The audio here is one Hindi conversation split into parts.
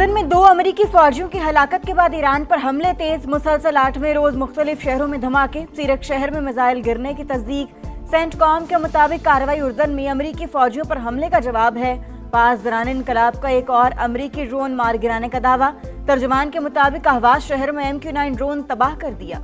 उर्दन में 2 अमेरिकी फौजियों की हलाकत के बाद ईरान पर हमले तेज। मुसलसल 8वें रोज मुख्तलिफ शहरों में धमाके। सीरक शहर में मिसाइल गिरने की तस्दीक। सेंटकॉम के मुताबिक कार्रवाई उर्दन में अमेरिकी फौजियों पर हमले का जवाब है। पास दौरान इनकलाब का एक और अमेरिकी ड्रोन मार गिराने का दावा। तर्जुमान के मुताबिक अहवाज शहर में MQ-9 ड्रोन तबाह कर दिया।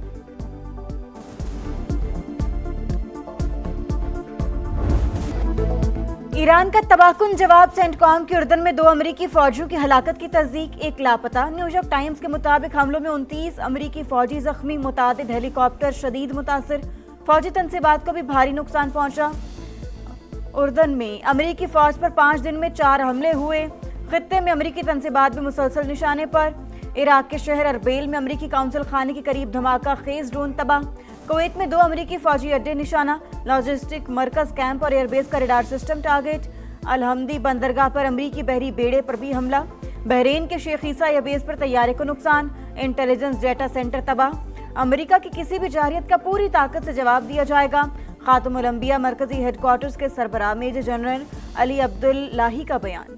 ईरान का तबाहकुन जवाब। सेंटकॉम की उर्दन में 2 अमेरिकी फौजियों की हलाकत की तस्दीक, एक लापता। न्यूयॉर्क टाइम्स के मुताबिक हमलों में 29 अमेरिकी फौजी जख्मी, मुतादिद हेलीकॉप्टर शदीद मुतासिर। फौजी तनसीबात को भी भारी नुकसान पहुंचा। उर्दन में अमेरिकी फौज पर 5 दिन में 4 हमले हुए। खित्ते में अमेरिकी तनसीबात भी मुसलसल निशाने पर। इराक के शहर अरबेल में अमेरिकी काउंसिल खाने के करीब धमाका खेज ड्रोन तबाह। कुवैत में 2 अमेरिकी फौजी अड्डे निशाना। लॉजिस्टिक मरकज, कैंप और एयरबेस का रडार सिस्टम टारगेट। अलहमदी बंदरगाह पर अमेरिकी बहरी बेड़े पर भी हमला। बहरीन के शेख ईसा एयरबेस पर तैयारे को नुकसान। इंटेलिजेंस डेटा सेंटर तबाह। अमेरिका की किसी भी जारियत का पूरी ताकत से जवाब दिया जाएगा। खातमुल अंबिया मरकजी हेडक्वार्टर्स के सरबराह मेजर जनरल अली अब्दुल्लाही का बयान।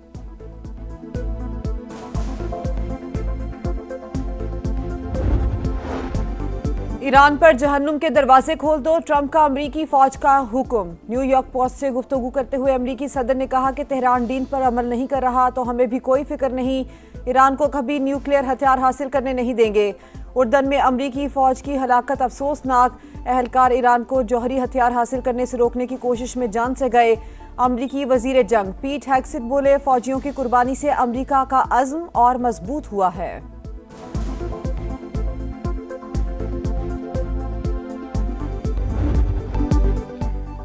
ईरान पर जहन्नुम के दरवाजे खोल दो, ट्रंप का अमेरिकी फौज का हुक्म। न्यूयॉर्क पोस्ट से गुफ्तगू करते हुए अमेरिकी सदर ने कहा कि तेहरान डील पर अमल नहीं कर रहा तो हमें भी कोई फिक्र नहीं, ईरान को कभी न्यूक्लियर हथियार हासिल करने नहीं देंगे। उर्दन में अमेरिकी फौज की हलाकत अफसोसनाक। एहलकार ईरान को जौहरी हथियार हासिल करने से रोकने की कोशिश में जान से गए। अमेरिकी वजीर जंग पीट हेग्सेथ बोले, फौजियों की कुर्बानी से अमेरिका का अज़्म और मजबूत हुआ है।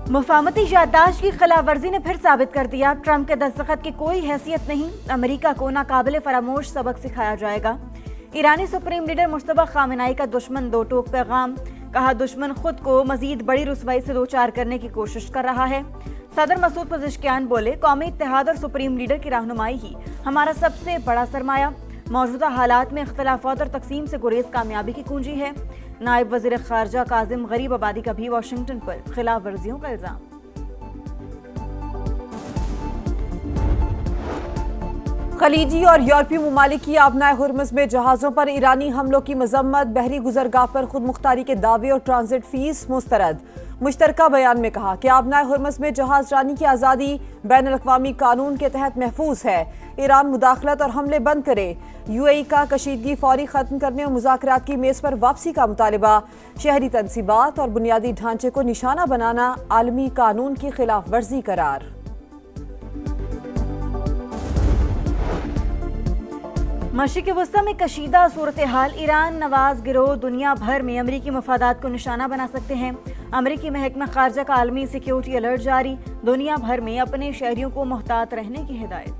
मुफाहमती याददाश्त की खिलाफ वर्जी ने फिर साबित कर दिया, ट्रंप के दस्तखत की कोई हैसियत नहीं। अमेरिका को नाकाबिले फरामोश सबक सिखाया जाएगा। ईरानी सुप्रीम लीडर मुश्तबा खामेनाई का दुश्मन दो टोक पैगाम। कहा, दुश्मन खुद को मजीद बड़ी रुसवाई से दोचार करने की कोशिश कर रहा है। सदर मसूद पज़ेश्कियान बोले, कौमी इत्तेहाद और सुप्रीम लीडर की रहनुमाई ही हमारा सबसे बड़ा सरमाया। मौजूदा हालात में इख्तलाफात और तकसीम से गुरेज कामयाबी की कुंजी है। नायब वज़ीर ख़ारजा काजिम गरीब आबादी का भी वाशिंगटन पर खिलाफ वर्जियों का इल्जाम। खलीजी और यूरोपीय ममालिक की आबनाए हुर्मुज़ में जहाज़ों पर ईरानी हमलों की मजम्मत। बहरी गुजरगाह पर खुद मुख्तारी के दावे और ट्रांजिट फीस मुस्तरद। मुश्तरका बयान में कहा कि आबनाए हुर्मुज़ में जहाज रानी की आज़ादी बैन अल-अक़वामी कानून के तहत महफूज है। ईरान मुदाखलत और हमले बंद करे। UAE का कशीदगी फौरी खत्म करने और मुज़ाकरात की मेज़ पर वापसी का मुतालिबा। शहरी तनसीबात और बुनियादी ढांचे को निशाना बनाना आलमी कानून की खिलाफ वर्जी करार। मशरिक़ वस्ता में कशीदा सूरत हाल। ईरान नवाज गिरोह दुनिया भर में अमरीकी मफादात को निशाना बना सकते हैं। अमरीकी महकमा खारजा का आलमी सिक्योरिटी अलर्ट जारी। दुनिया भर में अपने शहरियों को मोहतात रहने की हिदायत।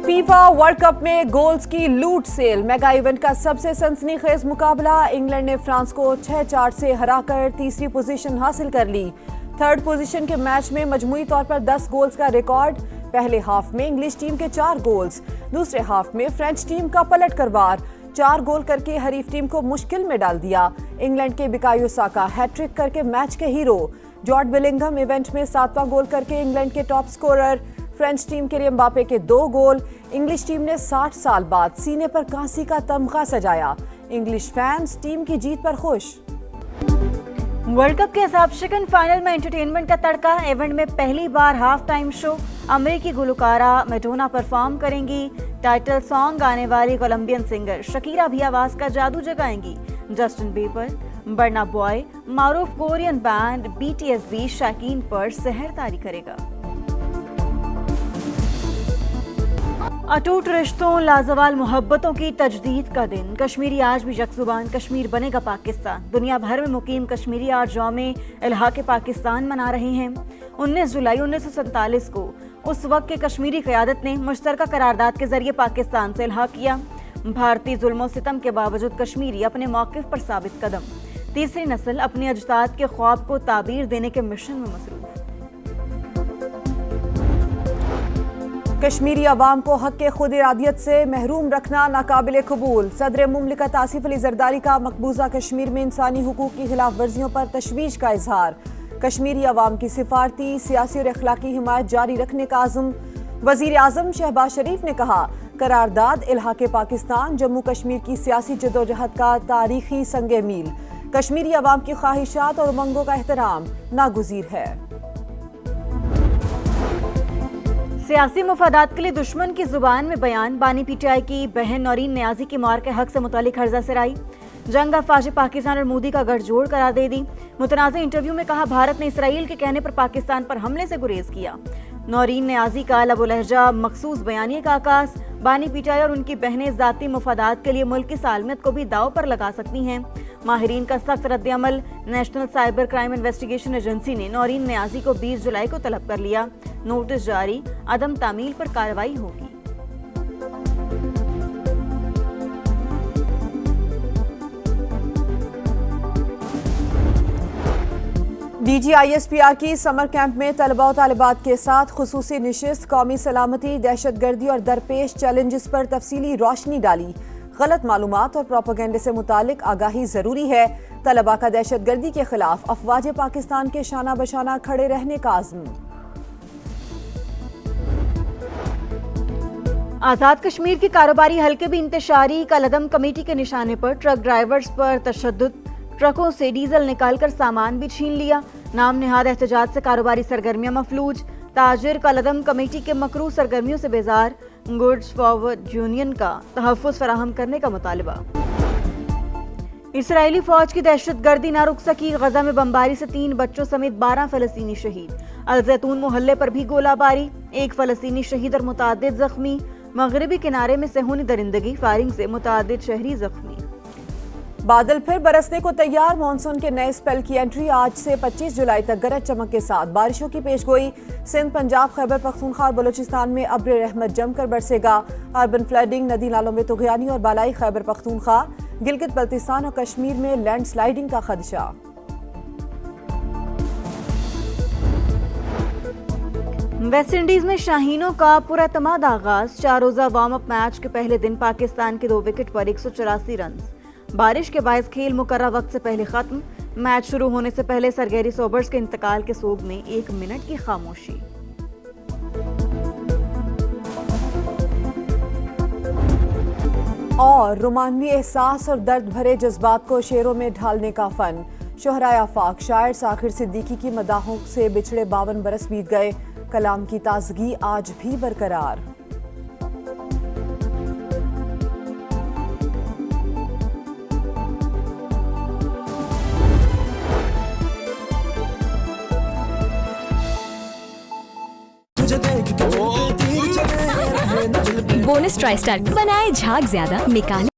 फीफा वर्ल्ड कप में गोल्स की लूट सेल। मेगा इवेंट का सबसे सनसनीखेज मुकाबला। इंग्लैंड ने फ्रांस को 6-4 से हराकर तीसरी पोजीशन हासिल कर ली। थर्ड पोजीशन के मैच में मजमूई तौर पर 10 गोल्स का रिकॉर्ड। पहले हाफ में इंग्लिश टीम के 4 गोल्स, दूसरे हाफ में फ्रेंच टीम का पलट कर वार। 4 गोल करके हरीफ टीम को मुश्किल में डाल दिया। इंग्लैंड के बुकायो साका हैट्रिक करके मैच के हीरो। जॉर्ड बेलिंघम इवेंट में 7वां गोल करके इंग्लैंड के टॉप स्कोरर। फ्रेंच टीम के लिए एम्बापे के 2 गोल। इंग्लिश टीम ने 60 साल बाद सीने पर कांसी का तमगा सजाया। इंग्लिश फैंस टीम की जीत पर खुश। वर्ल्ड कप के हिसाब शिकन फाइनल में एंटरटेनमेंट का तड़का। इवेंट में पहली बार हाफ टाइम शो। अमेरिकी गुलकारा मैडोना परफॉर्म करेंगी। टाइटल सॉन्ग गाने वाली कोलंबियन सिंगर शकीरा भी आवाज का जादू जगाएंगी। जस्टिन बीबर, बर्ना बॉय, मारूफ कोरियन बैंड BTS भी शाकीन पर सहर तारी करेगा। अटूट रिश्तों, लाजवाल मोहब्बतों की तजदीद का दिन। कश्मीरी आज भी यकजुबान, कश्मीर बनेगा पाकिस्तान। दुनिया भर में मुकीम कश्मीरी आज यौम इल्हाक़ पाकिस्तान मना रहे हैं। 19 जुलाई 1947 को उस वक्त के कश्मीरी क़यादत ने मुश्तरका करारदाद के जरिए पाकिस्तान से इल्हाक़ किया। भारतीय जुल्म सितम के बावजूद कश्मीरी अपने मौक़िफ़ पर साबित कदम। तीसरी नस्ल अपने अजदाद के ख्वाब को ताबीर देने के मिशन में मसरूफ़। कश्मीरी अवाम को हक के खुद इरादियत से महरूम रखना नाकाबिले कबूल। सदर मुमलिकत आसिफ अली जरदारी का मकबूजा कश्मीर में इंसानी हुकूक की खिलाफ वर्जियों पर तशवीश का इजहार। कश्मीरी अवाम की सिफारती, सियासी और अखलाकी हिमायत जारी रखने का आज़म। वजीर आजम शहबाज शरीफ ने कहा, करारदाद इल्हाके पाकिस्तान जम्मू कश्मीर की सियासी जदोजहद का तारीखी संगे मील। कश्मीरी अवाम की ख्वाहिशात और उमंगों का एहतराम नागुज़ीर है। सियासी मुफादात के लिए दुश्मन की जुबान में बयान। बानी पीटीआई की बहन नौरीन नियाजी की मौत के हक से मुतालिक हर्जा सराई। जंग अफवाज पाकिस्तान और मोदी का गठजोड़ करार दे दी। मुतनाज़ इंटरव्यू में कहा, भारत ने इसराइल के कहने पर पाकिस्तान पर हमले से गुरेज किया। नौरीन नियाजी का लबो लहजा मखसूस बयानिए का आकाश। बानी पीटीआई और उनकी बहनें जाती मुफादात के लिए मुल्क की सालमियत को भी दाव पर लगा सकती हैं। माहिरीन का सख्त रद्द-ए-अमल। National cyber crime investigation agency ने नौरीन नियाजी को 20 जुलाई को तलब कर लिया। नोटिस जारी, अदम तामील पर कार्रवाई होगी। DGISPR की समर कैंप में तलबा और तालिबात के साथ खुसूसी निशिस्त। कौमी सलामती, दहशतगर्दी और दरपेश चैलेंजेस पर तफसीली रोशनी डाली। गलत मालूमात और प्रोपेगेंडे से मुतालिक आगाही जरूरी है। तलबा का दहशतगर्दी के खिलाफ अफवाज पाकिस्तान के शाना बशाना खड़े रहने का आज़म। आज़ाद कश्मीर की कारोबारी हल्के भी इंतशारी। कलअदम कमेटी के निशाने पर ट्रक ड्राइवर्स पर तशद्दुद। ट्रकों से डीजल निकालकर सामान भी छीन लिया। नाम निहाद एहतजाज से कारोबारी सरगर्मियां मफलूज। ताजिर कलअदम कमेटी के मकरू सरगर्मियों से बेजार। गुड्स फॉरवर्ड यूनियन का तहफ़्फ़ुज़ फराहम करने का मुतालबा। इसराइली फौज की दहशतगर्दी ना रुक सकी। गजा में बमबारी से 3 बच्चों समेत 12 फलस्तीनी शहीद। अल-जैतून मोहल्ले पर भी गोलाबारी। 1 फलस्तीनी शहीद और मुतादिद जख्मी। मगरबी किनारे में सेहूनी दरिंदगी, फायरिंग से मुतादिद शहरी जख्मी। बादल फिर बरसने को तैयार। मानसून के नए स्पेल की एंट्री। आज से 25 जुलाई तक गरज चमक के साथ बारिशों की पेशगोई। सिंध, पंजाब, खैबर पख्तूनख्वा और बलूचिस्तान में अब्र रहमत जमकर बरसेगा। अर्बन फ्लडिंग, नदी नालों में तुगयानी और बालाई खैबर पख्तूनख्वा, गिलगित बल्तिस्तान और कश्मीर में लैंडस्लाइडिंग का खदशा। वेस्ट इंडीज में शाहीनों का पुरएतमाद आगाज। 4 रोजा वार्म अप मैच के पहले दिन पाकिस्तान के 2 विकेट पर 184 रन। बारिश के बायस खेल मुकर्रर वक्त से पहले खत्म। मैच शुरू होने से पहले सरगेरी सोबर्स के इंतकाल के सोग में 1 मिनट की खामोशी। और रोमानवी एहसास और दर्द भरे जज्बात को शेरों में ढालने का फन। शोहराए आफाक शायर साखिर सिद्दीकी की मदाहों से बिछड़े 52 बरस बीत गए। कलाम की ताजगी आज भी बरकरार। बोनस ट्राई स्टार बनाए झाग ज्यादा निकाले।